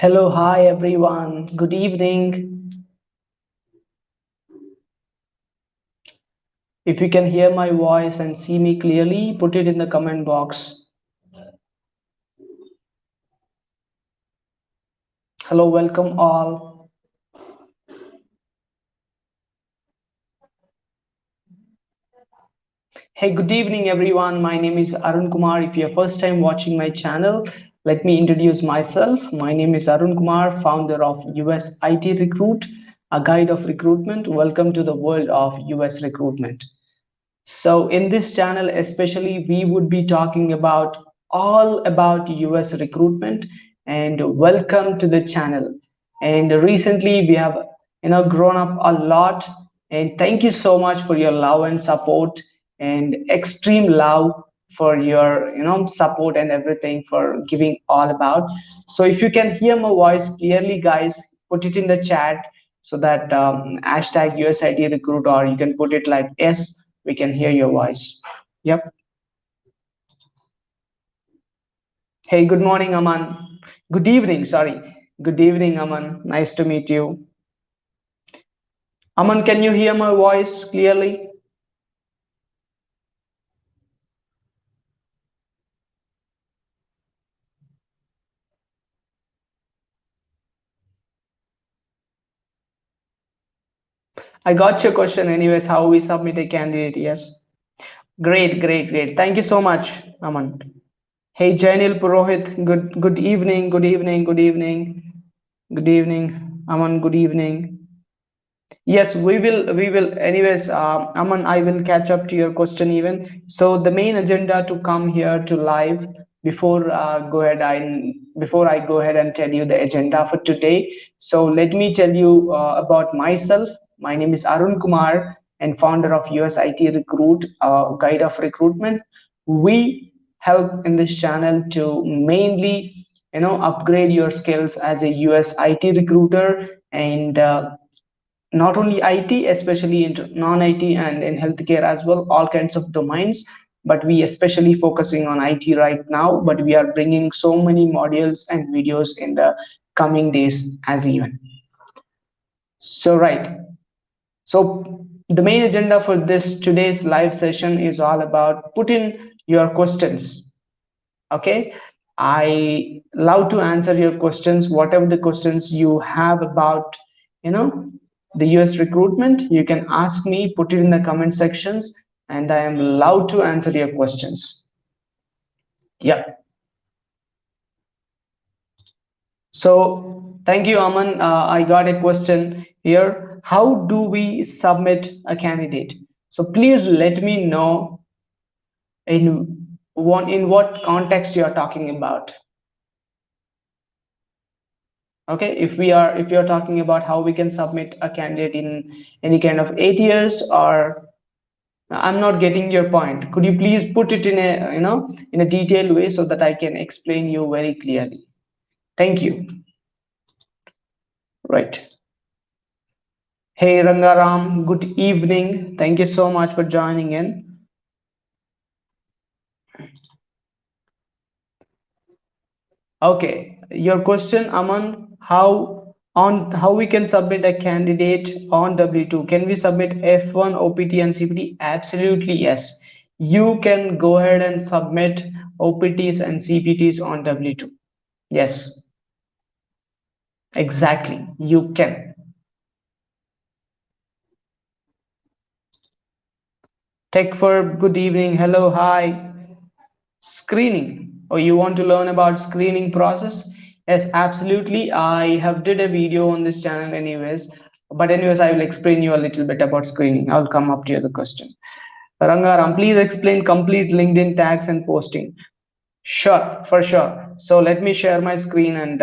Hello, hi everyone. Good evening. If you can hear my voice and see me clearly, put it in the comment box. Hello, welcome all. Hey, good evening everyone. My name is Arun Kumar. If you're first time watching my channel, let me introduce myself. My name is Arun Kumar, founder of US IT Recruit, a guide of recruitment. Welcome to the world of US recruitment. So in this channel, especially, we would be talking about all about US recruitment and welcome to the channel. And recently we have grown up a lot and thank you so much for your love and support and extreme love for your support and everything for giving all about. So if you can hear my voice clearly, guys, put it in the chat so that hashtag USIT recruit, or you can put it like yes, we can hear your voice. Yep. Hey, good morning, Aman. Good evening, sorry. Good evening, Aman. Nice to meet you. Aman, can you hear my voice clearly? I got your question anyways, how we submit a candidate, yes. Great, great, great. Thank you so much, Aman. Hey, Jainil Purohit, good evening, good evening, good evening, good evening. Aman, good evening. Yes, we will. Anyways, Aman, I will catch up to your question even. So the main agenda to come here to live before before I go ahead and tell you the agenda for today. So let me tell you about myself. My name is Arun Kumar and founder of US IT Recruit, guide of recruitment. We help in this channel to mainly upgrade your skills as a US IT recruiter and not only IT, especially in non-IT and in healthcare as well, all kinds of domains. But we especially focusing on IT right now. But we are bringing so many modules and videos in the coming days as even. So right. So the main agenda for this today's live session is all about put in your questions. Okay. I love to answer your questions, whatever the questions you have about, you know, the US recruitment, you can ask me, put it in the comment sections, and I am allowed to answer your questions. Yeah. So thank you, Aman. I got a question here. How do we submit a candidate? So please let me know in what context you are talking about. Okay, if you're talking about how we can submit a candidate in any kind of ATS, or I'm not getting your point. Could you please put it in a in a detailed way so that I can explain you very clearly? Thank you. Right. Hey Rangaram, good evening. Thank you so much for joining in. Okay, your question, Aman, how we can submit a candidate on W2? Can we submit F1, OPT, and CPT? Absolutely, yes. You can go ahead and submit OPTs and CPTs on W2. Yes, exactly. You can. Tech for good evening. Hello, hi. Screening. Oh, you want to learn about screening process? Yes, absolutely. I have did a video on this channel anyways. But anyways, I will explain you a little bit about screening. I'll come up to the question. Rangaram, please explain complete LinkedIn tags and posting. Sure, for sure. So let me share my screen and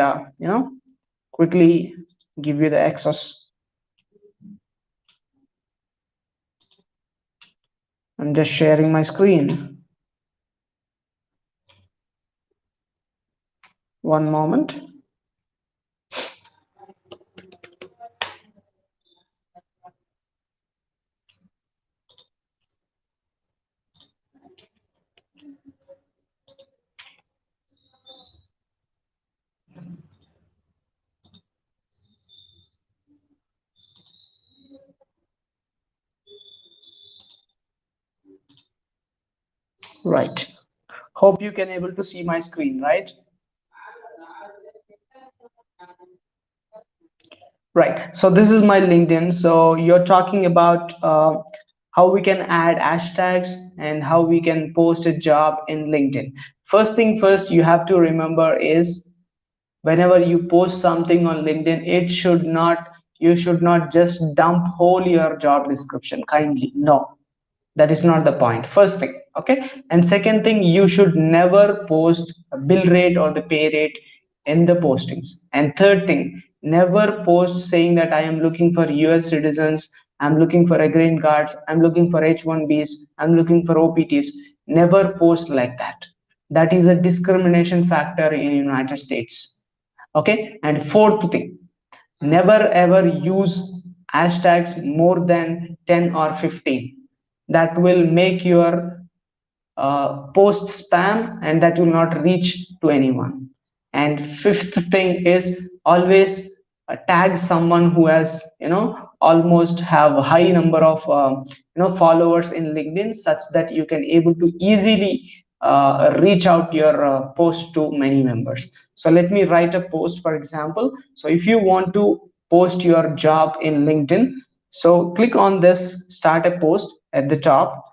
quickly give you the access. I'm just sharing my screen. One moment. Right. Hope you can able to see my screen, right? Right. So this is my LinkedIn. So you're talking about how we can add hashtags and how we can post a job in LinkedIn. First thing first, you have to remember is whenever you post something on LinkedIn, you should not just dump whole your job description. Kindly, no, that is not the point. First thing, okay. And second thing, you should never post a bill rate or the pay rate in the postings. And third thing, never post saying that I am looking for US citizens, I'm looking for a green cards, I'm looking for H1Bs, I'm looking for OPTs. Never post like that. That is a discrimination factor in United States. Okay. And fourth thing, never ever use hashtags more than 10 or 15. That will make your post spam and that will not reach to anyone. And fifth thing is always tag someone who has, almost have a high number of followers in LinkedIn, such that you can able to easily reach out your post to many members. So let me write a post, for example. So if you want to post your job in LinkedIn, so click on this start a post at the top.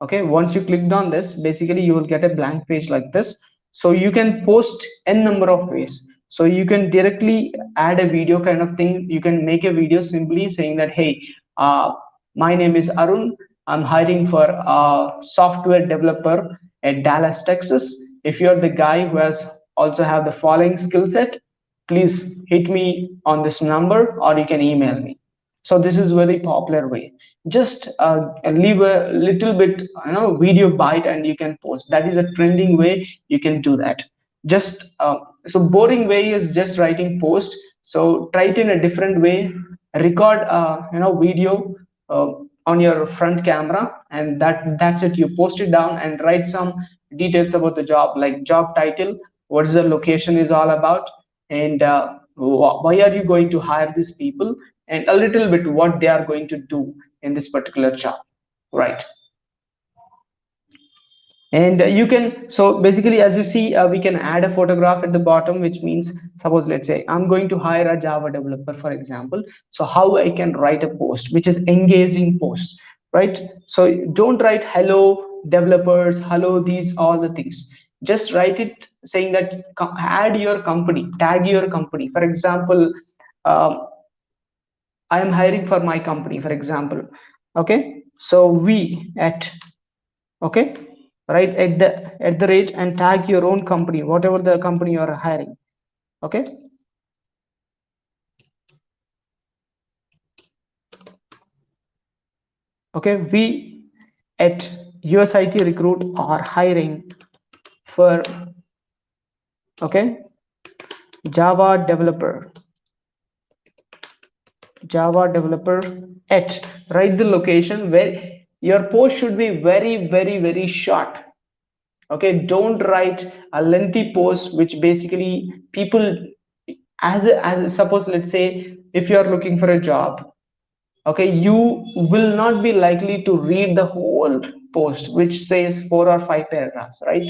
Okay, once you clicked on this, basically you will get a blank page like this. So you can post n number of ways. So you can directly add a video kind of thing. You can make a video simply saying that, hey, uh, my name is Arun, I'm hiring for a software developer at Dallas, Texas. If you're the guy who has also have the following skill set, please hit me on this number or you can email me. So this is very popular way. Just leave a little bit video bite and you can post. That is a trending way. You can do that. Just so boring way is just writing post. So try it in a different way. Record video uh, on your front camera, and that's it. You post it down and write some details about the job, like job title, what is the location is all about, and why are you going to hire these people, and a little bit what they are going to do in this particular job, right? And you can, so basically as you see, we can add a photograph at the bottom, which means, suppose let's say I'm going to hire a Java developer, for example. So how I can write a post which is engaging post, right? So don't write hello developers, hello these all the things. Just write it saying that add your company, tag your company. For example, um, I am hiring for my company, for example. Okay, so we at, okay, right at the rate and tag your own company, whatever the company you are hiring. Okay, okay, we at USIT Recruit are hiring for, okay, Java developer, Java developer at, write the location. Where your post should be very very very short. Okay, don't write a lengthy post which basically people, suppose let's say if you are looking for a job, okay, you will not be likely to read the whole post which says 4 or 5 paragraphs, right?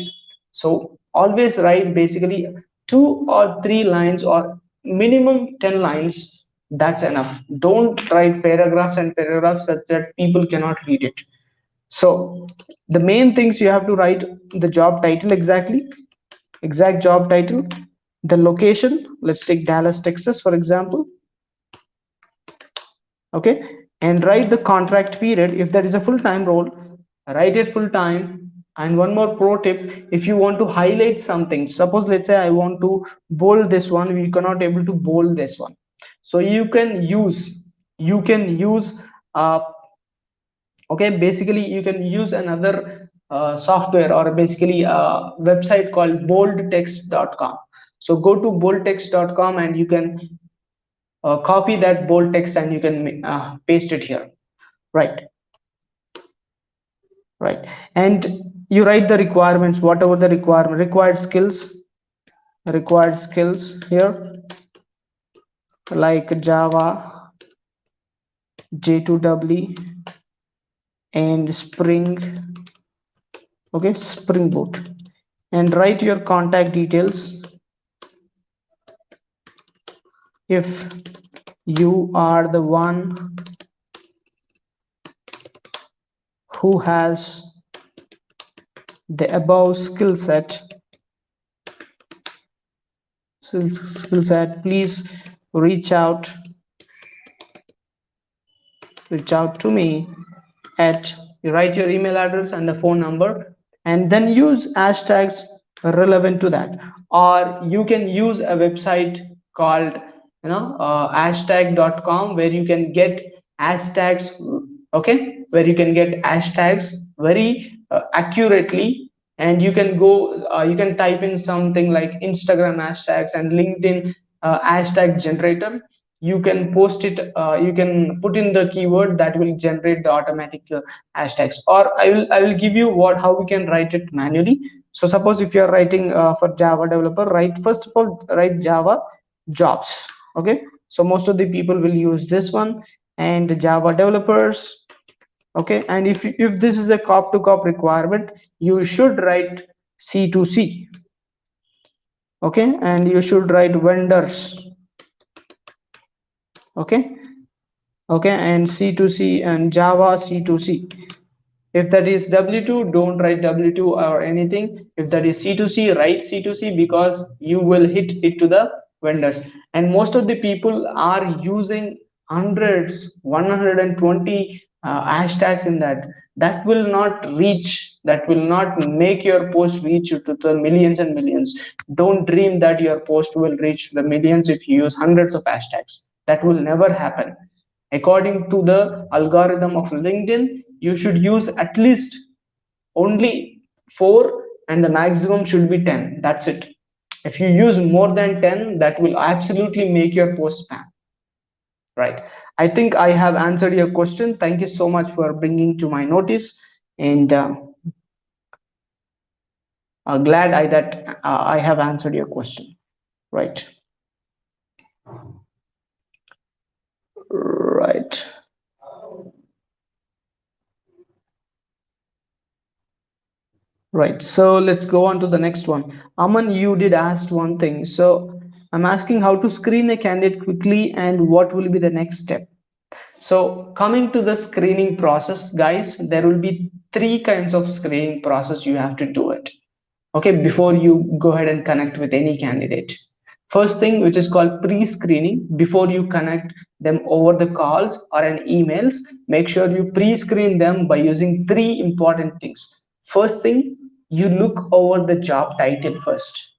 So always write basically 2 or 3 lines or minimum 10 lines. That's enough. Don't write paragraphs and paragraphs such that people cannot read it. So the main things you have to write: the job title, exact job title, the location, let's take Dallas, Texas, for example. Okay, and write the contract period. If there is a full-time role, write it full time. And one more pro tip, if you want to highlight something, suppose let's say I want to bold this one, we cannot able to bold this one. So you can use uh, okay, basically you can use another software or basically a website called boldtext.com. So go to boldtext.com and you can copy that bold text and you can paste it here, right? Right. And you write the requirements, whatever the required skills here, like Java, J2EE, and Spring, Okay, Spring Boot, and write your contact details. If you are the one who has the above skill set, please reach out reach out to me at, you write your email address and the phone number, and then use hashtags relevant to that. Or you can use a website called hashtag.com, where you can get hashtags. Okay, where you can get hashtags very accurately, and you can go, you can type in something like Instagram hashtags and LinkedIn hashtag generator. You can post it, you can put in the keyword that will generate the automatic hashtags. Or I will give you what how we can write it manually. So suppose if you are writing for Java developer, write, first of all, write Java jobs. Okay, so most of the people will use this one, and Java developers. Okay, and if this is a cop to cop requirement, you should write C2C. Okay, and you should write vendors. Okay, okay, and C2C and Java C2C. If that is W2, don't write W2 or anything. If that is C2C, write C2C, because you will hit it to the vendors. And most of the people are using hundreds, 120 hashtags in that. That will not reach, that will not make your post reach to the millions and millions. Don't dream that your post will reach the millions if you use hundreds of hashtags. That will never happen. According to the algorithm of LinkedIn, you should use at least only 4, and the maximum should be 10. That's it. If you use more than 10, that will absolutely make your post spam. Right. I think I have answered your question. Thank you so much for bringing to my notice, and glad I have answered your question. Right. Right. Right. So let's go on to the next one. Aman, you did ask one thing. So I'm asking how to screen a candidate quickly and what will be the next step. So coming to the screening process, guys, there will be 3 kinds of screening process you have to do it. Okay, before you go ahead and connect with any candidate. First thing, which is called pre-screening. Before you connect them over the calls or an emails, make sure you pre-screen them by using 3 important things. First thing, you look over the job title first.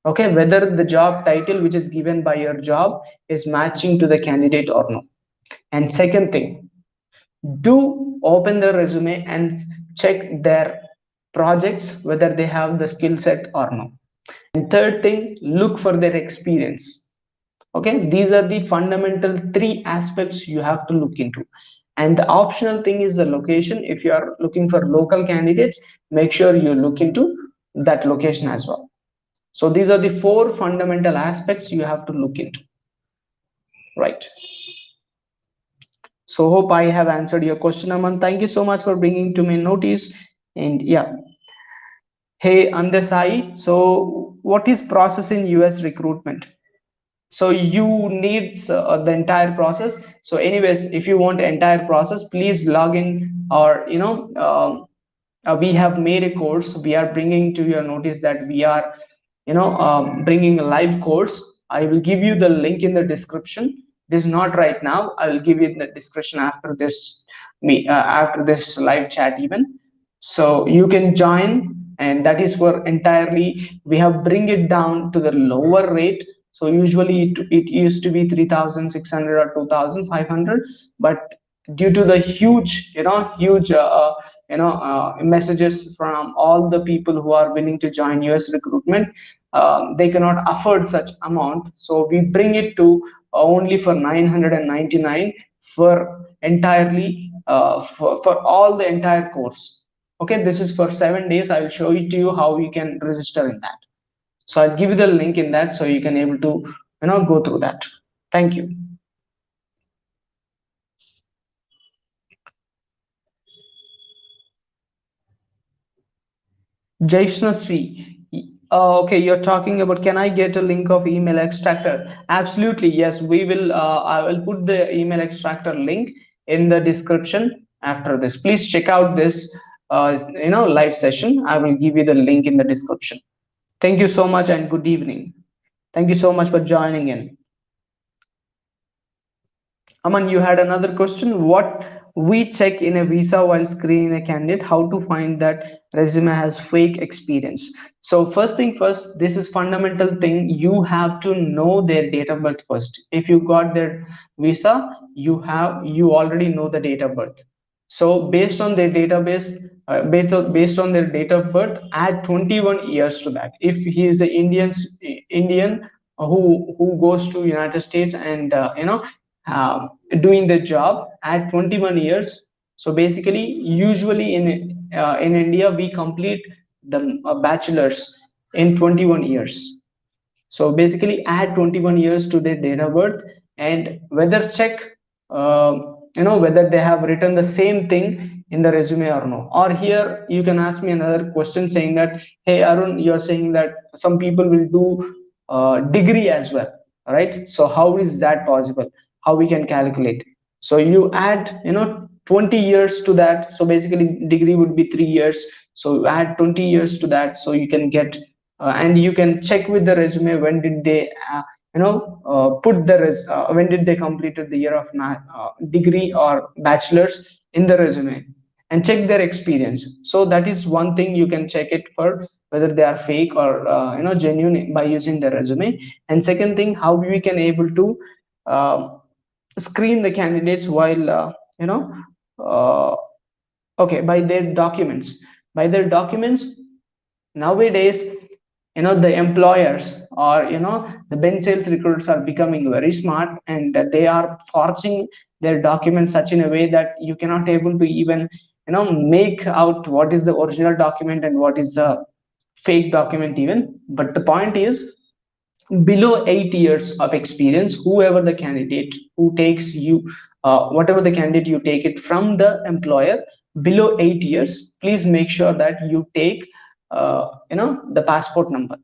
Okay, whether the job title which is given by your job is matching to the candidate or no. And second thing, do open the resume and check their projects whether they have the skill set or no. And third thing, look for their experience. Okay, these are the fundamental 3 aspects you have to look into. And the optional thing is the location. If you are looking for local candidates, make sure you look into that location as well. So these are the 4 fundamental aspects you have to look into. Right. So hope I have answered your question, Aman. Thank you so much for bringing to me notice. And yeah, hey Andesai, so what is process in US recruitment? So you need the entire process. So anyways, if you want the entire process, please log in, or we have made a course. We are bringing to your notice that we are bringing a live course. I will give you the link in the description. This is not right now, I will give you in the description after this after this live chat even. So you can join, and that is for entirely, we have bring it down to the lower rate. So usually it used to be 3,600 or 2,500, but due to the huge messages from all the people who are willing to join US recruitment, they cannot afford such amount, so we bring it to only for 999 for entirely for all the entire course. Okay, this is for 7 days. I will show it to you how you can register in that. So I'll give you the link in that, so you can able to go through that. Thank you. Jaishna Sri. Okay, you're talking about can I get a link of email extractor? Absolutely, yes. We will. I will put the email extractor link in the description after this. Please check out this, live session. I will give you the link in the description. Thank you so much and good evening. Thank you so much for joining in. Aman, you had another question. What we check in a visa while screening a candidate, how to find that resume has fake experience. So first thing first, this is fundamental thing. You have to know their date of birth first. If you got their visa, you already know the date of birth. So based on their database, based on their date of birth, add 21 years to that. If he is an Indian who goes to United States and doing the job at 21 years. So basically usually in India we complete the bachelor's in 21 years. So basically add 21 years to their date of birth and whether check whether they have written the same thing in the resume or no. Or here you can ask me another question saying that, hey Arun, you're saying that some people will do degree as well, right? So how is that possible? How we can calculate? So you add 20 years to that. So basically degree would be 3 years, so you add 20 years to that, so you can get and you can check with the resume when did they when did they completed the year of degree or bachelor's in the resume and check their experience. So that is one thing you can check it for whether they are fake or genuine by using the resume. And second thing, how we can able to uh, screen the candidates while you know uh, okay, by their documents. By their documents, nowadays the employers or the bench sales recruiters are becoming very smart, and they are forging their documents such in a way that you cannot able to even make out what is the original document and what is the fake document even. But the point is, below 8 years of experience, whoever the candidate who takes you, whatever the candidate you take it from the employer, below 8 years, please make sure that you take the passport number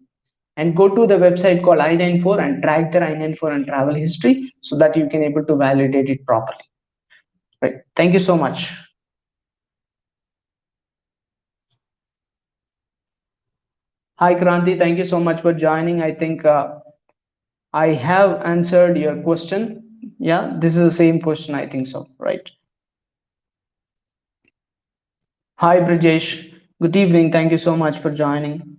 and go to the website called I-94 and track their I-94 and travel history so that you can able to validate it properly. Right. Thank you so much. Hi Kranti, thank you so much for joining. I think I have answered your question. Yeah, this is the same question. I think so. Right. Hi Brijesh. Good evening. Thank you so much for joining.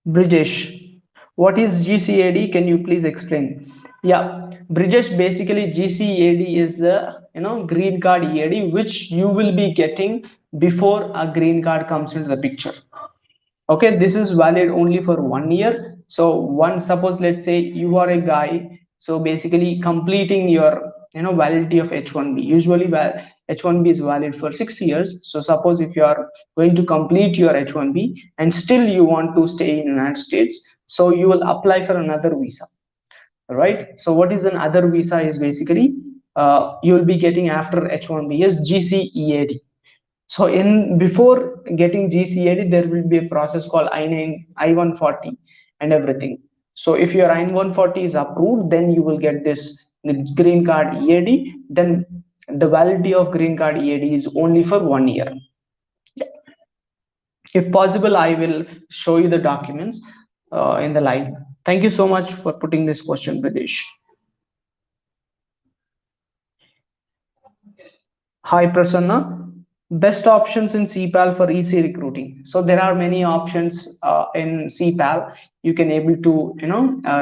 Brijesh, what is GCAD? Can you please explain? Yeah, Brijesh, basically GCAD is the green card EAD which you will be getting before a green card comes into the picture. Okay, this is valid only for 1 year. So one, suppose let's say you are a guy, so basically completing your validity of H1B. Usually H1B is valid for 6 years. So suppose if you are going to complete your H1B and still you want to stay in United States, so you will apply for another visa, right? So what is an other visa is basically you will be getting after H1B is GCEAD. So in before getting GCAD, there will be a process called I-9, I-140 and everything. So if your I-140 is approved, then you will get this green card EAD. Then the validity of green card EAD is only for 1 year. Yeah. If possible, I will show you the documents in the live. Thank you so much for putting this question, Pradesh. Hi Prasanna. Best options in CPAL for EC recruiting. So there are many options in CPAL. You can able to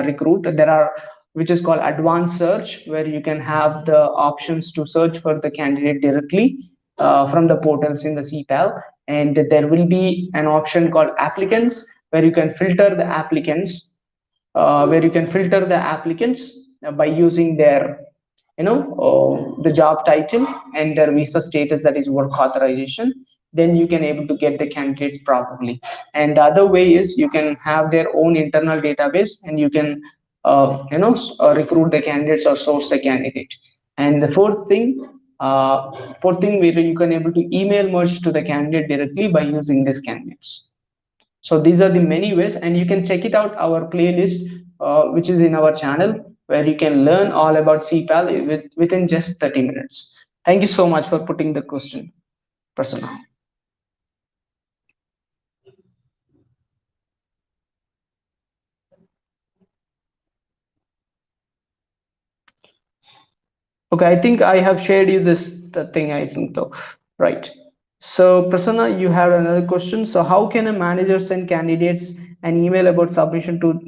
recruit. There are, which is called advanced search, where you can have the options to search for the candidate directly from the portals in the CPAL. And there will be an option called applicants, where you can filter the applicants, by using their the job title and their visa status, that is work authorization. Then you can able to get the candidates probably. And the other way is you can have their own internal database and you can recruit the candidates or source the candidate. And the fourth thing, fourth thing, where you can able to email merge to the candidate directly by using these candidates. So these are the many ways, and you can check it out our playlist, which is in our channel, where you can learn all about CPAL within just 30 minutes. Thank you so much for putting the question, Prasanna. Okay, I think I have shared you this the thing, I think though. Right. So Prasanna, you have another question. So how can a manager send candidates an email about submission to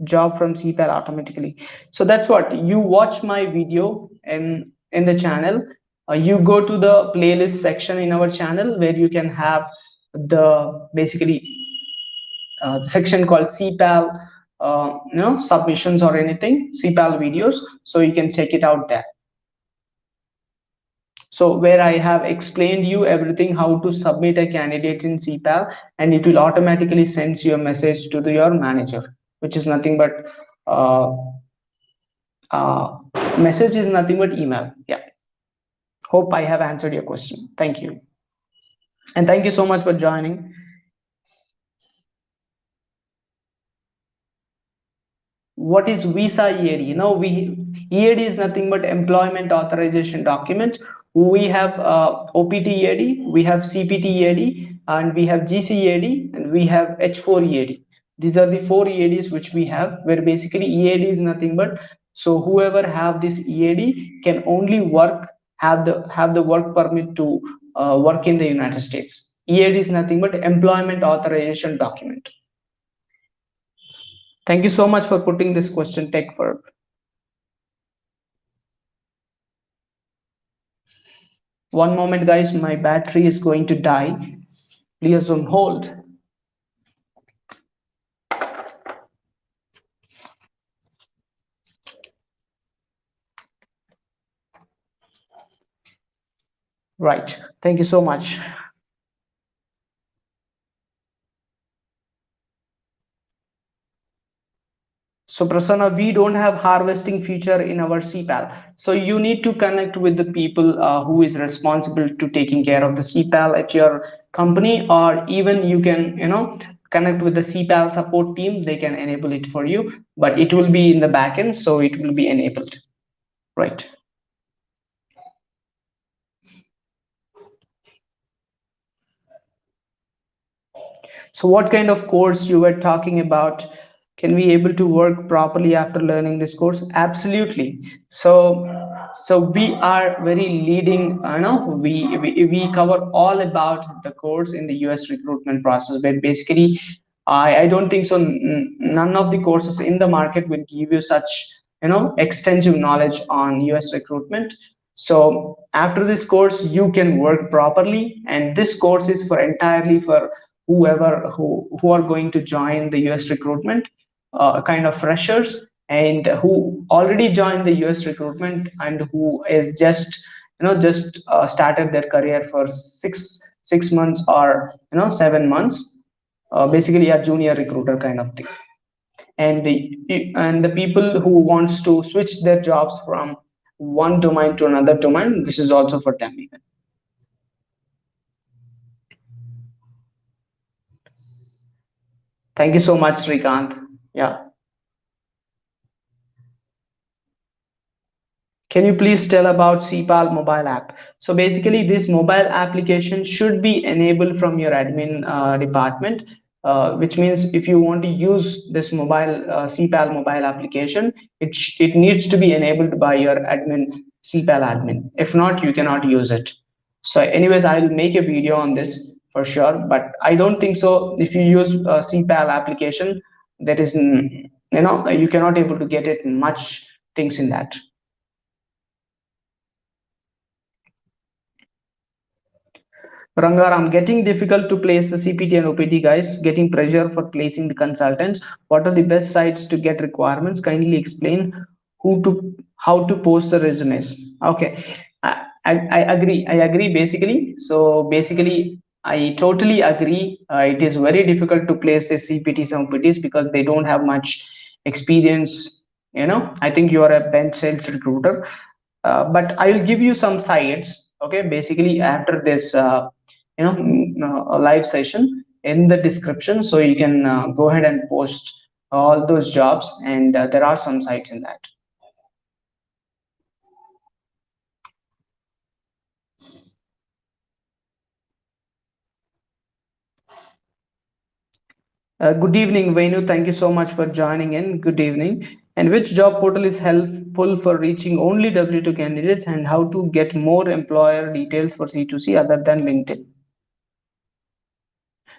job from CPAL automatically? So that's what you watch my video in the channel. You go to the playlist section in our channel where you can have the basically section called CPAL, submissions or anything, CPAL videos. So you can check it out there. So where I have explained you everything how to submit a candidate in CPAL, and it will automatically sends you a message to your manager, which is nothing but uh, uh, message is nothing but email. Yeah. Hope I have answered your question. Thank you. And thank you so much for joining. What is visa EAD? EAD is nothing but employment authorization document. We have OPT EAD, we have CPT EAD, and we have GC EAD, and we have H4 EAD. These are the four EADs which we have, where basically EAD is nothing but, so whoever have this EAD can only work, have the work permit to work in the United States. EAD is nothing but employment authorization document. Thank you so much for putting this question, Tech for. One moment, guys, my battery is going to die. Please on hold. Right. Thank you so much. So Prasanna, we don't have harvesting feature in our CPAL. So you need to connect with the people who is responsible to taking care of the CPAL at your company, or even you can, connect with the CPAL support team. They can enable it for you, but it will be in the backend, so it will be enabled. Right. So what kind of course you were talking about? Can we able to work properly after learning this course? Absolutely. So we are very leading, we cover all about the course in the US recruitment process, but basically I don't think so. None of the courses in the market will give you such, extensive knowledge on US recruitment. So after this course, you can work properly, and this course is for entirely for whoever who are going to join the US recruitment, kind of freshers, and who already joined the US recruitment, and who is just started their career for six months, or 7 months, basically a junior recruiter kind of thing. And the people who wants to switch their jobs from one domain to another domain, this is also for them even. Thank you so much, Srikanth. Yeah. Can you please tell about CPAL mobile app? So basically, this mobile application should be enabled from your admin department, which means if you want to use this mobile CPAL mobile application, it needs to be enabled by your admin, CPAL admin. If not, you cannot use it. So anyways, I'll make a video on this for sure, but I don't think so. If you use CPAL application, there is, you cannot able to get it much things in that. Rangar, I'm getting difficult to place the CPT and OPT guys, getting pressure for placing the consultants. What are the best sites to get requirements? Kindly explain how to post the resumes. Okay, I agree. I agree basically. So basically, I totally agree. It is very difficult to place the CPTs and OPTs because they don't have much experience. I think you are a bench sales recruiter, but I will give you some sites Okay, basically after this live session in the description, so you can go ahead and post all those jobs, and there are some sites in that. Good evening, Venu. Thank you so much for joining in. Good evening. And which job portal is helpful for reaching only W2 candidates, and how to get more employer details for C2C other than LinkedIn?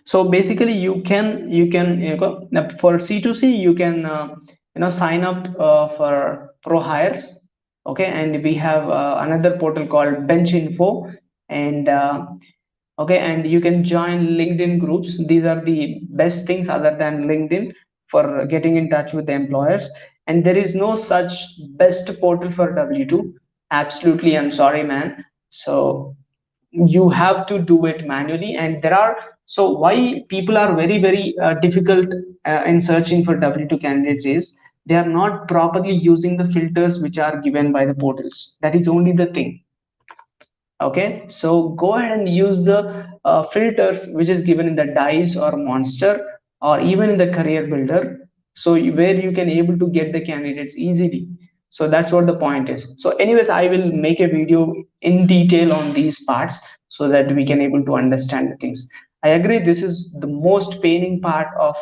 So basically, for C2C you can sign up for Pro Hires. Okay, and we have another portal called Bench Info, and okay, and you can join LinkedIn groups. These are the best things other than LinkedIn for getting in touch with the employers. And there is no such best portal for W2. Absolutely, I'm sorry, man. So you have to do it manually, and there are, so why people are very difficult in searching for W2 candidates is they are not properly using the filters which are given by the portals. That is only the thing. Okay, so go ahead and use the filters which is given in the dice or monster, or even in the career builder, so where you can able to get the candidates easily. So that's what the point is. So anyways, I will make a video in detail on these parts so that we can able to understand the things. I agree, this is the most paining part of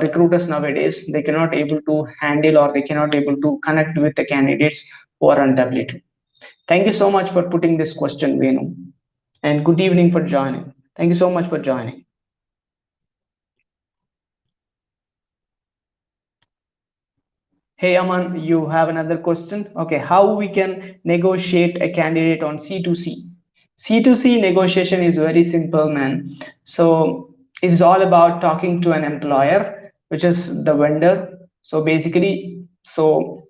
recruiters nowadays. They cannot able to handle, or they cannot able to connect with the candidates who are on W2. Thank you so much for putting this question, Venu. And good evening for joining. Thank you so much for joining. Hey Aman, you have another question? Okay, how we can negotiate a candidate on C2C? C2C negotiation is very simple, man. So it is all about talking to an employer, which is the vendor. So basically, so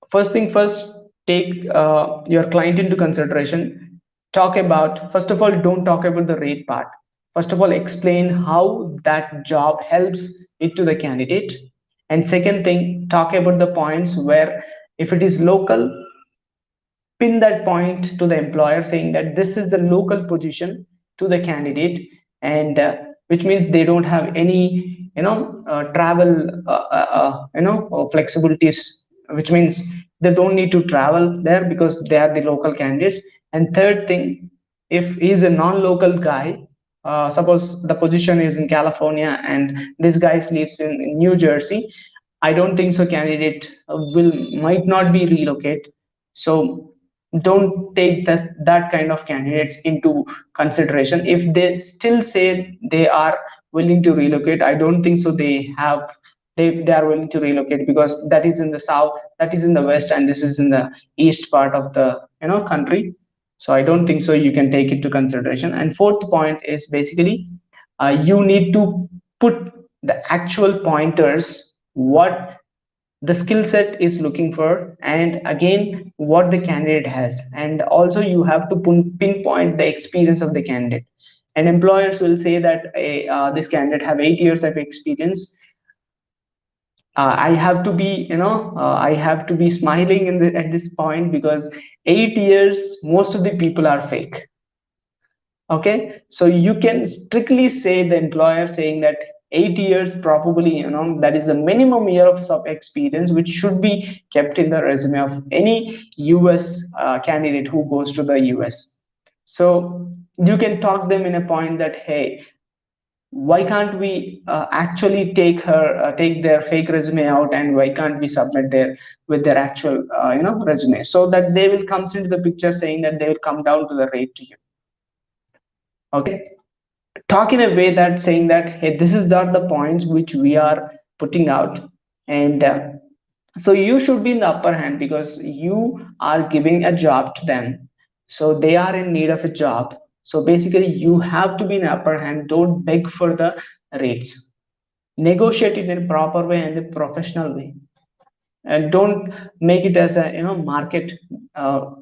first thing first, take your client into consideration. Talk about, first of all, don't talk about the rate part. First of all, explain how that job helps it to the candidate. And second thing, talk about the points where, if it is local, pin that point to the employer saying that this is the local position to the candidate, and which means they don't have any travel flexibilities, which means they don't need to travel there because they are the local candidates. And third thing, if he's a non-local guy, suppose the position is in California and this guy lives in New Jersey, I don't think so candidate will might not be relocate. So don't take that kind of candidates into consideration. If they still say they are willing to relocate, I don't think so they are willing to relocate, because that is in the south, that is in the west, and this is in the east part of the country. So I don't think so you can take it to consideration. And fourth point is basically, you need to put the actual pointers, what the skill set is looking for, and again what the candidate has, and also you have to pinpoint the experience of the candidate. And employers will say that this candidate have 8 years of experience. I have to be I have to be smiling at this point, because 8 years, most of the people are fake. Okay, so you can strictly say the employer saying that 8 years, probably that is the minimum year of experience which should be kept in the resume of any US candidate who goes to the US. So you can talk them in a point that, hey, why can't we actually take their fake resume out, and why can't we submit their with their actual resume, so that they will come into the picture saying that they will come down to the rate to you. Okay, talk in a way that saying that, hey, this is not the points which we are putting out. And so you should be in the upper hand, because you are giving a job to them, so they are in need of a job. So basically you have to be in the upper hand. Don't beg for the rates. Negotiate it in a proper way and a professional way, and don't make it as a market,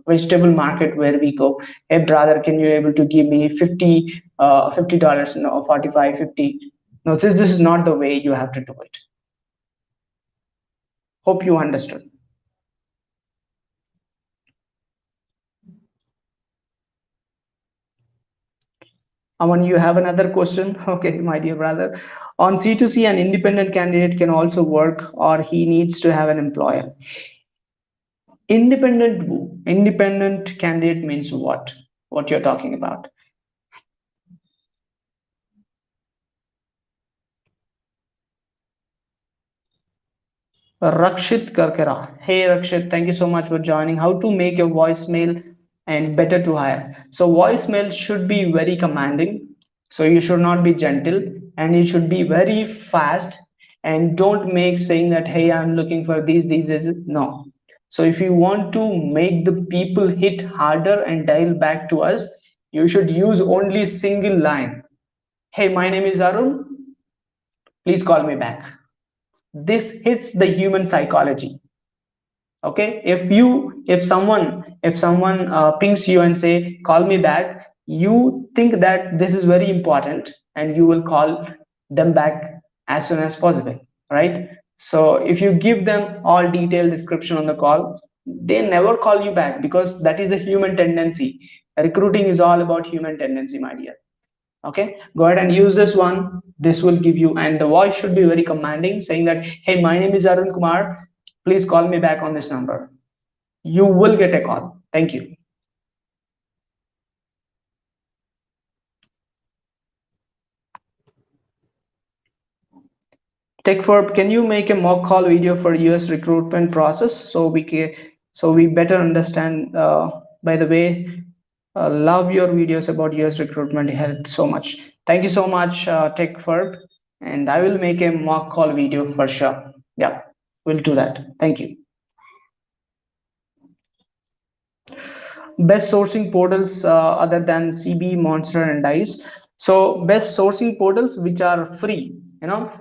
vegetable market, where we go, hey brother, can you able to give me 50 $50, no, 45, 50. No, this is not the way you have to do it. Hope you understood. Aman, you have another question? Okay, my dear brother. On C2C, an independent candidate can also work, or he needs to have an employer. Independent candidate means what? What you're talking about? Rakshit Karkera. Hey Rakshit, thank you so much for joining. How to make your voicemail and better to hire. So voicemail should be very commanding. So you should not be gentle, and it should be very fast, and don't make saying that hey, I'm looking for these. No. So if you want to make the people hit harder and dial back to us, you should use only single line. Hey, my name is Arun. Please call me back. This hits the human psychology. Okay, if someone pings you and say call me back, you think that this is very important and you will call them back as soon as possible, right? So if you give them all detailed description on the call, they never call you back, because that is a human tendency. Recruiting is all about human tendency, my dear. Okay, go ahead and use this one. This will give you, and the voice should be very commanding, saying that hey, my name is Arun Kumar, please call me back on this number. You will get a call. Thank you. Techverb, can you make a mock call video for US recruitment process so we better understand? By the way, love your videos about US recruitment. It helped so much. Thank you so much, Techverb, and I will make a mock call video for sure. Yeah, we'll do that. Thank you. Best sourcing portals other than CB, Monster, and Dice. So best sourcing portals which are free.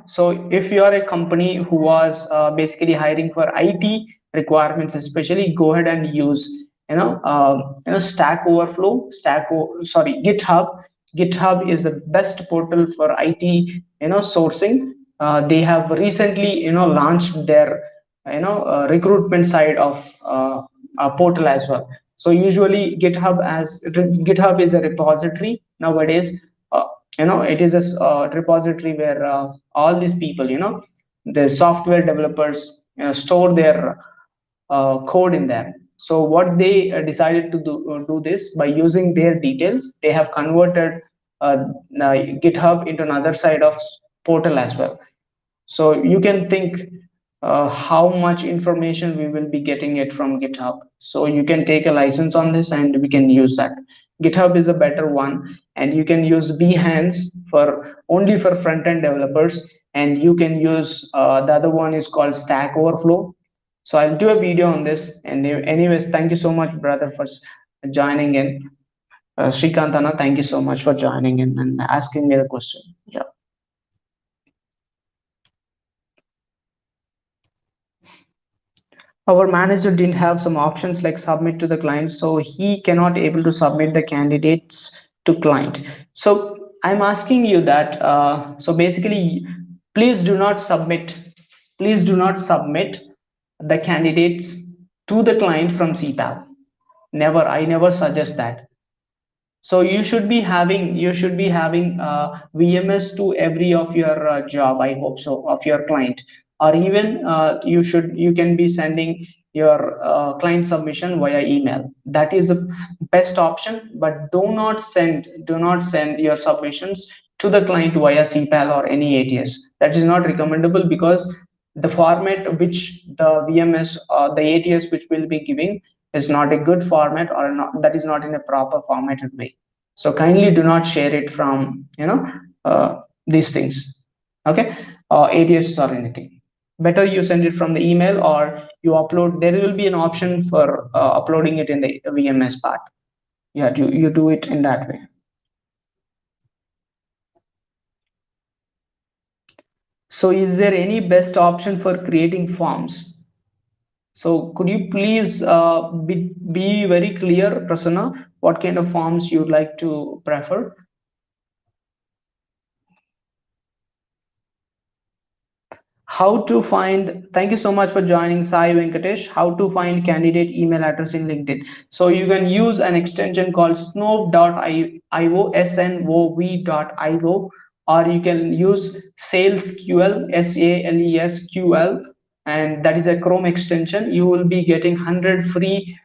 So if you are a company who was basically hiring for IT requirements, especially, go ahead and use Stack Overflow, sorry, GitHub. GitHub is the best portal for IT sourcing. They have recently launched their recruitment side of portal as well. So usually GitHub is a repository nowadays. It is a repository where all these people, the software developers, store their code in there. So what they decided to do this by using their details, they have converted GitHub into another side of portal as well. So you can think how much information we will be getting it from GitHub. So you can take a license on this and we can use that. GitHub is a better one, and you can use Behance for only for front end developers, and you can use the other one is called Stack Overflow. So I'll do a video on this. And anyways, thank you so much, brother, for joining in. Srikantana, thank you so much for joining in and asking me the question. Yeah. Our manager didn't have some options like submit to the client, so he cannot able to submit the candidates to client. So I'm asking you that, so basically, please do not submit please do not submit the candidates to the client from CPAL. Never, I never suggest that. So you should be having VMS to every of your job, I hope so, of your client. Or even you can be sending your client submission via email. That is the best option. But do not send your submissions to the client via CPAL or any ATS. That is not recommendable, because the format which the VMS or the ATS which will be giving is not a good format, or not, that is not in a proper formatted way. So kindly do not share it from these things. Okay, ATS or anything. Better you send it from the email, or you upload. There will be an option for uploading it in the VMS part. Yeah, you do it in that way. So is there any best option for creating forms? So could you please be very clear, Prasanna, what kind of forms you'd like to prefer? How to find, thank you so much for joining, Sai Venkatesh. How to find candidate email address in LinkedIn. So you can use an extension called snov.io, snov.io, or you can use salesql, salesql, and that is a Chrome extension. You will be getting 100 free,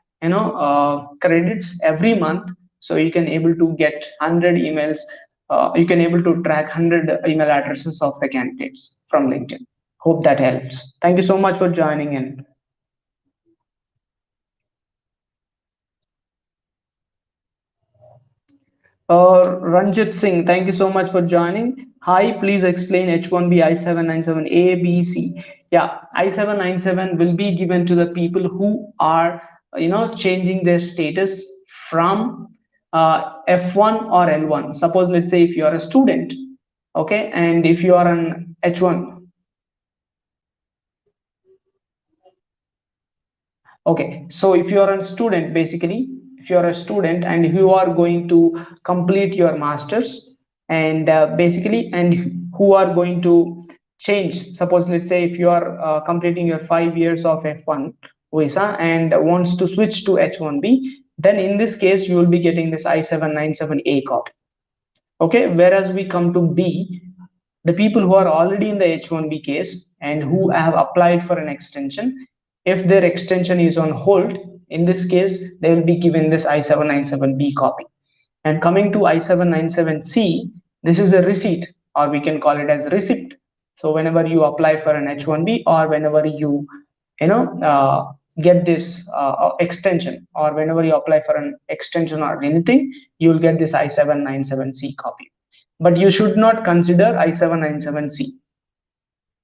credits every month. So you can able to get 100 emails. You can able to track 100 email addresses of the candidates from LinkedIn. Hope that helps. Thank you so much for joining in. Ranjit Singh, thank you so much for joining. Hi, please explain H1B I-797 A, B, C. Yeah, I-797 will be given to the people who are, changing their status from F1 or L1. Suppose, let's say, if you are a student, okay, and if you are an H1. Okay, so if you are a student, basically, if you are a student and you are going to complete your masters, and basically, and who are going to change, suppose, let's say, if you are completing your 5 years of F1 visa and wants to switch to H1B, then in this case, you will be getting this I-797A copy. Okay, whereas we come to B, the people who are already in the H1B case and who have applied for an extension, if their extension is on hold, in this case, they will be given this I-797B copy. And coming to I-797C, this is a receipt, or we can call it as receipt. So whenever you apply for an H1B, or whenever you know, get this extension, or whenever you apply for an extension or anything, you will get this I-797C copy. But you should not consider I-797C,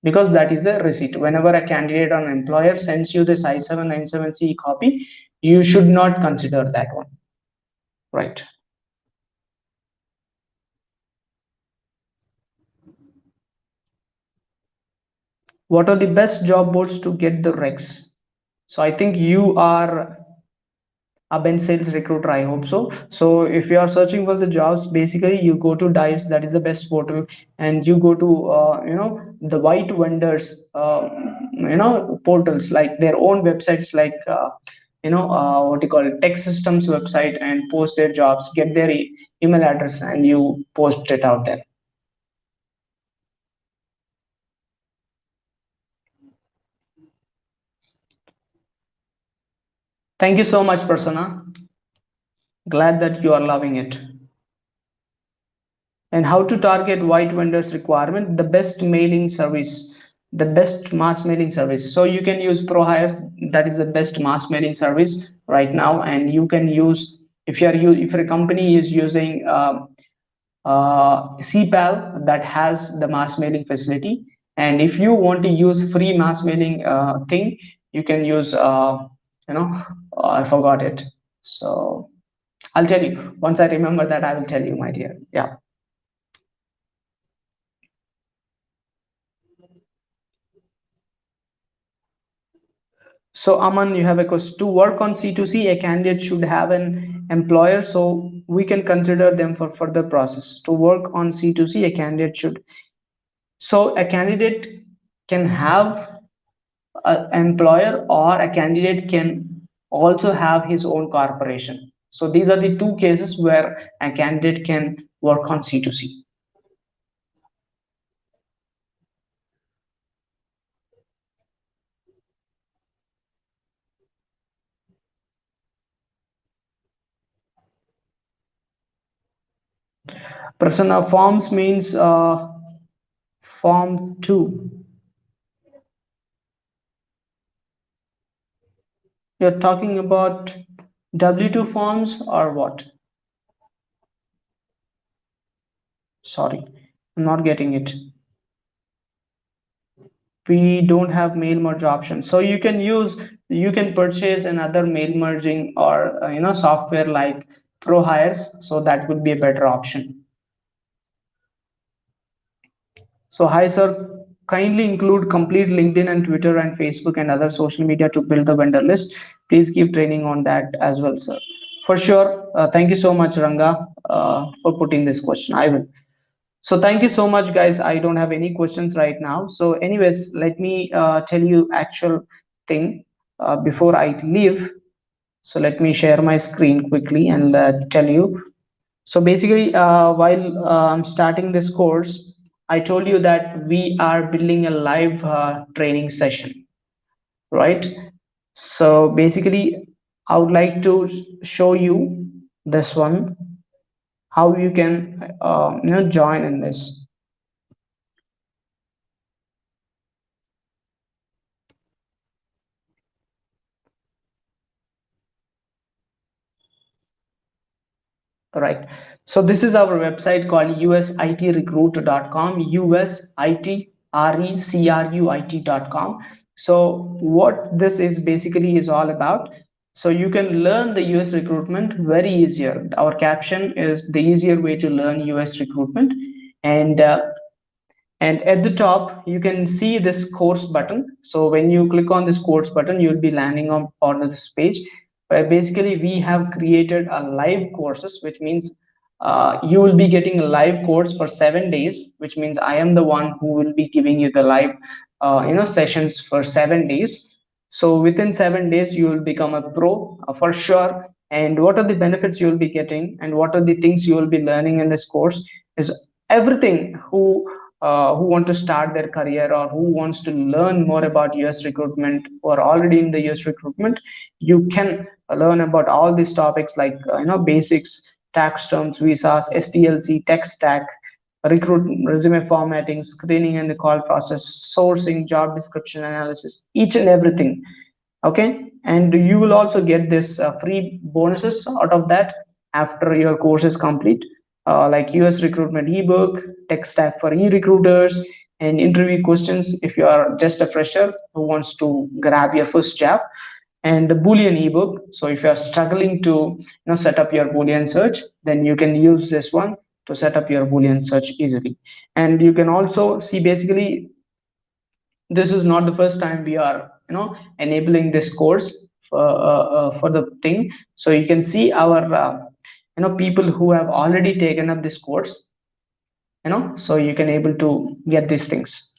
because that is a receipt. Whenever a candidate or an employer sends you this I-797C copy, you should not consider that one, right? What are the best job boards to get the recs? So I think you are a bench sales recruiter, I hope so. So if you are searching for the jobs, basically you go to Dice, that is the best portal, and you go to the white vendors, portals, like their own websites, like what you call it, tech systems website, and post their jobs, get their email address, and you post it out there. Thank you so much, Prasanna. Glad that you are loving it. And how to target white vendors requirement, the best mailing service, the best mass mailing service. So you can use ProHires, that is the best mass mailing service right now. And you can use, if if your company is using CPAL, that has the mass mailing facility. And if you want to use free mass mailing thing, you can use I forgot it. So I'll tell you once I remember that. I will tell you, my dear. Yeah. So Aman, you have a question. To work on C2C, a candidate should have an employer, so we can consider them for further process. To work on C2C, a candidate should. So a candidate can have an employer, or a candidate can also have his own corporation. So these are the two cases where a candidate can work on C2C. Prasanna, forms means form 2. You're talking about W2 forms or what? Sorry, I'm not getting it. We don't have mail merge option. So you can purchase another mail merging, or software like ProHires. So that would be a better option. So hi sir, kindly include complete LinkedIn and Twitter and Facebook and other social media to build the vendor list. Please keep training on that as well, sir. For sure. Thank you so much, Ranga, for putting this question. I will. So thank you so much, guys. I don't have any questions right now. So, anyways, let me tell you actual thing before I leave. So let me share my screen quickly and tell you. So basically, while I'm starting this course, I told you that we are building a live training session, right? So basically, I would like to show you this one, how you can join in this. Right. So this is our website called usitrecruit.com, usitrecruit.com. So what this is basically is all about. So you can learn the US recruitment very easier. Our caption is the easier way to learn US recruitment. And at the top you can see this course button. So when you click on this course button, you'll be landing on this page where basically we have created a live courses, which means you will be getting a live course for 7 days, which means I am the one who will be giving you the live sessions for 7 days. So within 7 days you will become a pro for sure. And what are the benefits you will be getting and what are the things you will be learning in this course is everything. Who want to start their career or who wants to learn more about US recruitment or already in the US recruitment, you can learn about all these topics like basics, tax terms, visas, STLC, tech stack, recruit resume formatting, screening and the call process, sourcing, job description analysis, each and everything. Okay, and you will also get this free bonuses out of that after your course is complete, like US recruitment ebook, tech stack for e-recruiters, and interview questions if you are just a fresher who wants to grab your first job, and the boolean ebook. So if you are struggling to set up your boolean search, then you can use this one to set up your boolean search easily. And you can also see basically this is not the first time we are enabling this course for the thing. So you can see our people who have already taken up this course, so you can able to get these things.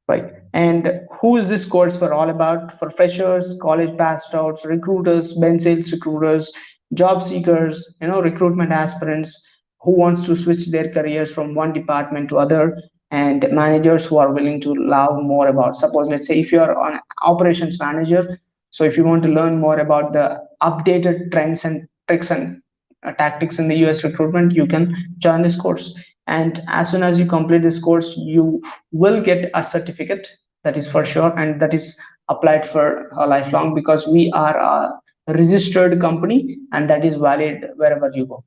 Right. And who is this course for all about? For freshers, college passed outs, recruiters, bench sales recruiters, job seekers, recruitment aspirants who wants to switch their careers from one department to other, and managers who are willing to learn more about. Suppose, let's say, if you are an operations manager, so if you want to learn more about the updated trends and tricks and tactics in the US recruitment, you can join this course. And as soon as you complete this course, you will get a certificate, that is for sure, and that is applied for a lifelong because we are a registered company and that is valid wherever you go.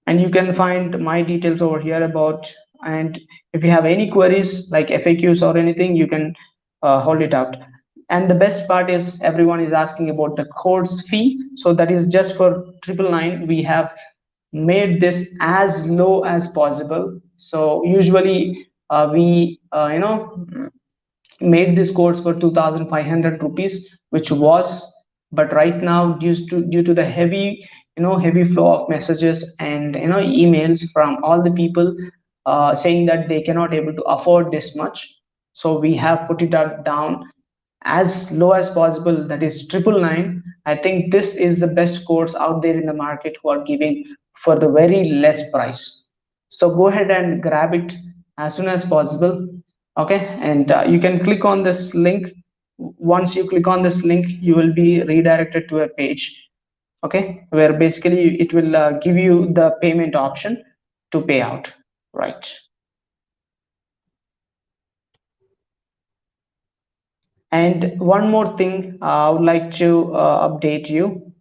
And you can find my details over here about. And if you have any queries like FAQs or anything, you can hold it out. And the best part is everyone is asking about the course fee, so that is just for 999. We have made this as low as possible. So usually we made this course for 2500 rupees, which was, but right now due to the heavy flow of messages and emails from all the people saying that they cannot able to afford this much, so we have put it down as low as possible, that is 999. I think this is the best course out there in the market who are giving for the very less price. So go ahead and grab it as soon as possible. Okay, and you can click on this link. Once you click on this link, you will be redirected to a page, okay, where basically it will give you the payment option to pay out. Right. And one more thing, I would like to update you.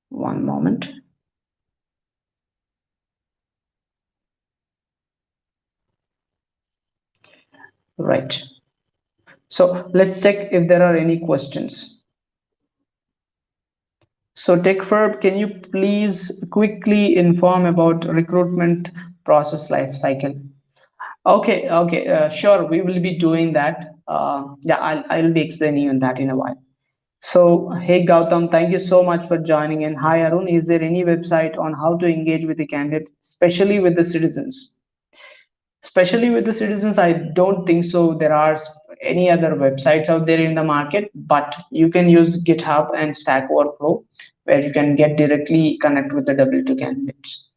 One moment. Right. So let's check if there are any questions. So TechFerb, can you please quickly inform about recruitment process life cycle? Okay, okay, sure. We will be doing that. Yeah, I'll be explaining you that in a while. So, hey Gautam, thank you so much for joining in. Hi Arun, is there any website on how to engage with the candidate, especially with the citizens? Especially with the citizens, I don't think so. There are any other websites out there in the market, but you can use GitHub and Stack Overflow, where you can get directly connect with the W2 candidates.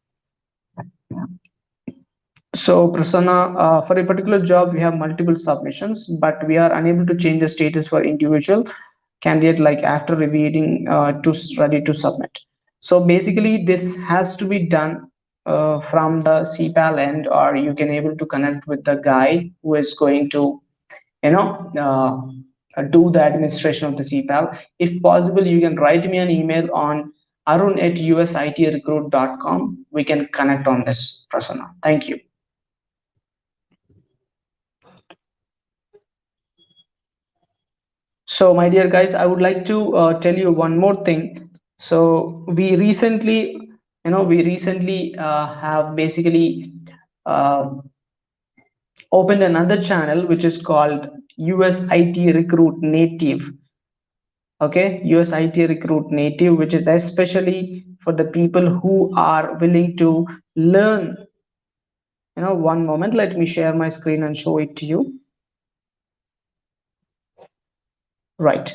So, Prasanna, for a particular job, we have multiple submissions, but we are unable to change the status for individual candidate like after reviewing to ready to submit. So basically, this has to be done from the CPAL end, or you can able to connect with the guy who is going to, you know, do the administration of the CPAL. If possible, you can write me an email on arun@usitrecruit.com. We can connect on this, Prasanna. Thank you. So, my dear guys, I would like to tell you one more thing. So, we recently have basically uh, opened another channel which is called USIT Recruit Native. Okay, USIT Recruit Native, which is especially for the people who are willing to learn. One moment, let me share my screen and show it to you. Right.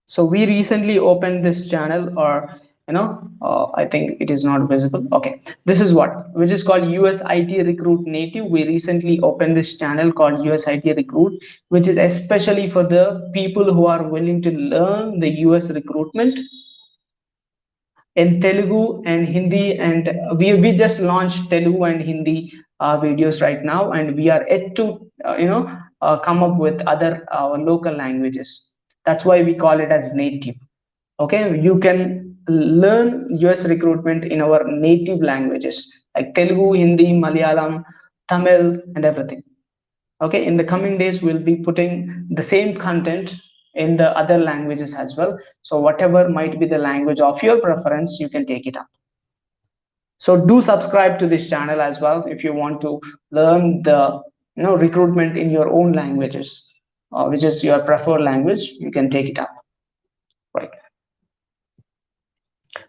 So we recently opened this channel, or I think it is not visible. Okay, this is what, which is called USIT Recruit Native. We recently opened this channel called USIT Recruit, which is especially for the people who are willing to learn the US recruitment in Telugu and Hindi, and we just launched Telugu and Hindi videos right now, and we are yet to come up with other local languages. That's why we call it as native. Okay, you can learn US recruitment in our native languages like Telugu, Hindi, Malayalam, Tamil, and everything. Okay, in the coming days we'll be putting the same content in the other languages as well. So whatever might be the language of your preference, you can take it up. So do subscribe to this channel as well if you want to learn the recruitment in your own languages, which is your preferred language. You can take it up. Right.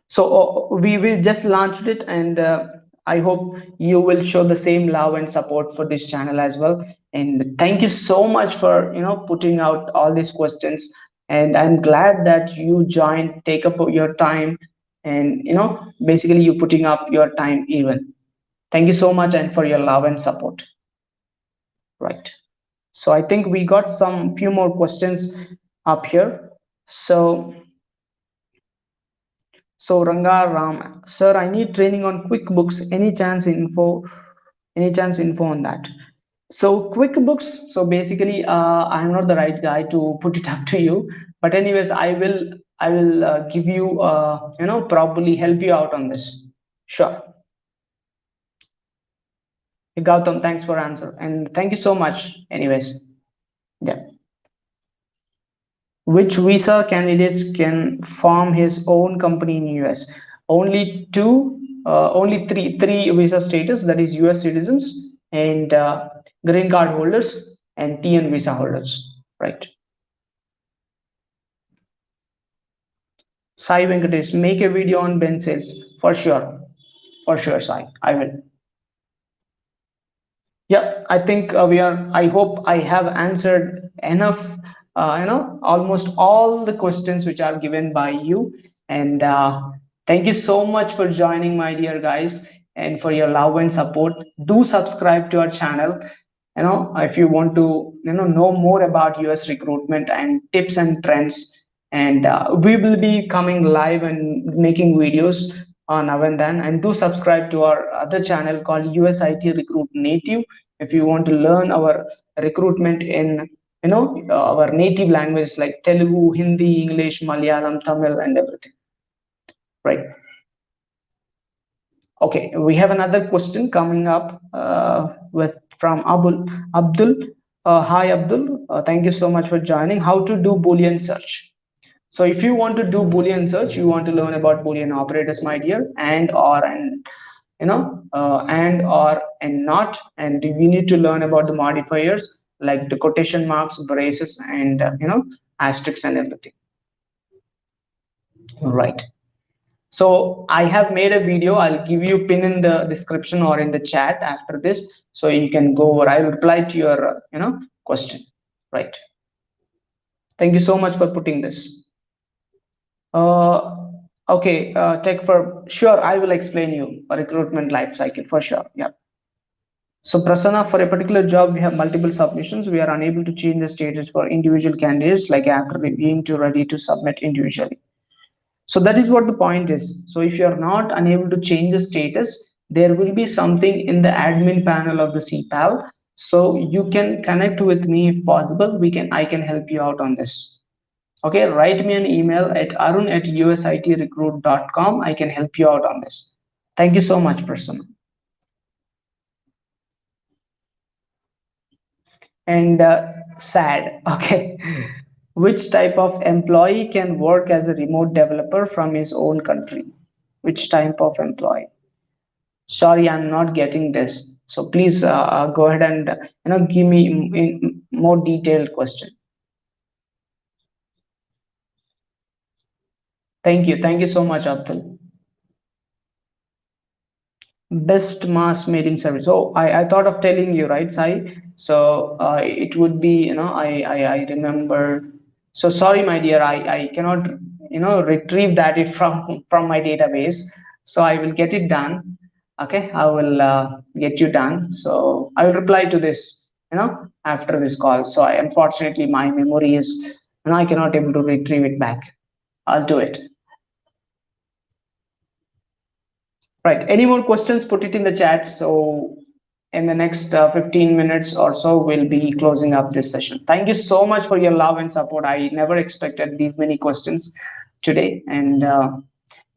So we will just launched it, and I hope you will show the same love and support for this channel as well. And thank you so much for putting out all these questions. And I'm glad that you joined, take up your time, and basically you putting up your time even. Thank you so much, and for your love and support. Right. So I think we got some few more questions up here. So Ranga Ram, sir, I need training on QuickBooks. Any chance info on that? So QuickBooks. So basically, I'm not the right guy to put it up to you. But anyways, I will give you probably help you out on this. Sure. Gautam, thanks for answer, and thank you so much. Anyways, yeah. Which visa candidates can form his own company in US? Only two, only three visa status, that is US citizens and green card holders and TN visa holders, right? Sai Venkatesh, make a video on Ben sales for sure, Sai, I will. Yeah, I think we are. I hope I have answered enough. Almost all the questions which are given by you. And thank you so much for joining, my dear guys, and for your love and support. Do subscribe to our channel. If you want to know more about US recruitment and tips and trends, and we will be coming live and making videos on now and then. And do subscribe to our other channel called USIT Recruit Native if you want to learn our recruitment in our native language like Telugu, Hindi, English, Malayalam, Tamil, and everything. Right. Okay, we have another question coming up with from Abdul. Hi Abdul, thank you so much for joining. How to do Boolean search? So if you want to do Boolean search, you want to learn about Boolean operators, my dear, and or and and or and not, and we need to learn about the modifiers like the quotation marks, braces, and asterisks and everything. Right. So I have made a video. I'll give you pin in the description or in the chat after this, so you can go over. I'll reply to your question. Right. Thank you so much for putting this. Okay, tech for sure. I will explain you a recruitment life cycle for sure. Yeah. So Prasanna, for a particular job, we have multiple submissions. We are unable to change the status for individual candidates, like after being too ready to submit individually. So that is what the point is. So if you are not unable to change the status, there will be something in the admin panel of the CPAL. So you can connect with me if possible. I can help you out on this. Okay, write me an email at arun@usitrecruit.com. I can help you out on this. Thank you so much, Prasanna. And sad. Okay. Which type of employee can work as a remote developer from his own country? Which type of employee? Sorry, I'm not getting this. So please go ahead and give me more detailed question. Thank you so much, Abdul. Best mass mailing service. Oh, I thought of telling you, right, Sai? So it would be, I remember. So sorry, my dear, I cannot, retrieve that from my database. So I will get it done. Okay, I will get you done. So I will reply to this, after this call. So unfortunately, my memory is, I cannot able to retrieve it back. I'll do it. Right. Any more questions? Put it in the chat. So in the next 15 minutes or so, we'll be closing up this session. Thank you so much for your love and support. I never expected these many questions today, and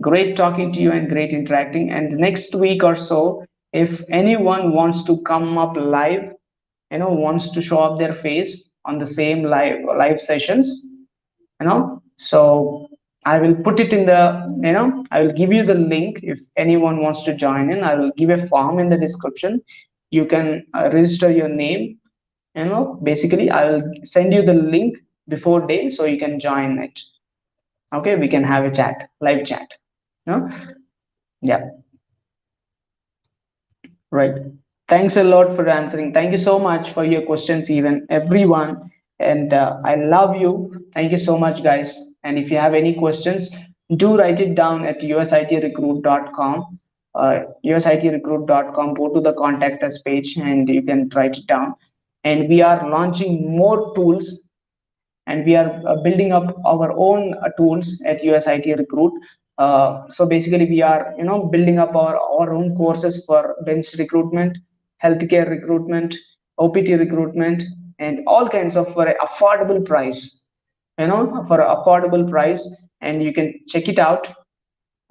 great talking to you and great interacting. And next week or so, if anyone wants to come up live, wants to show up their face on the same live sessions, so I will put it in the, I will give you the link. If anyone wants to join in, I will give a form in the description. You can register your name. Basically I will send you the link before day, so you can join it. Okay, we can have a chat, live chat. Yeah. Right. Thanks a lot for answering. Thank you so much for your questions, even everyone. And I love you. Thank you so much, guys. And if you have any questions, do write it down at usitrecruit.com. Usitrecruit.com. Go to the contact us page and you can write it down. And we are launching more tools, and we are building up our own tools at USIT Recruit. So basically, we are building up our own courses for bench recruitment, healthcare recruitment, OPT recruitment, and all kinds of for an affordable price. For an affordable price, and you can check it out.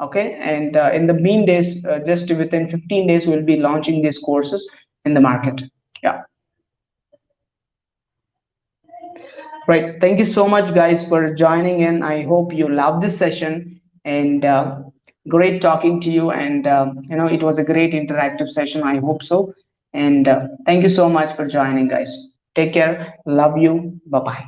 Okay, and in the mean days, just within 15 days, we'll be launching these courses in the market. Yeah. Right. Thank you so much, guys, for joining in. I hope you love this session, and great talking to you. And it was a great interactive session. I hope so. And thank you so much for joining, guys. Take care. Love you. Bye bye.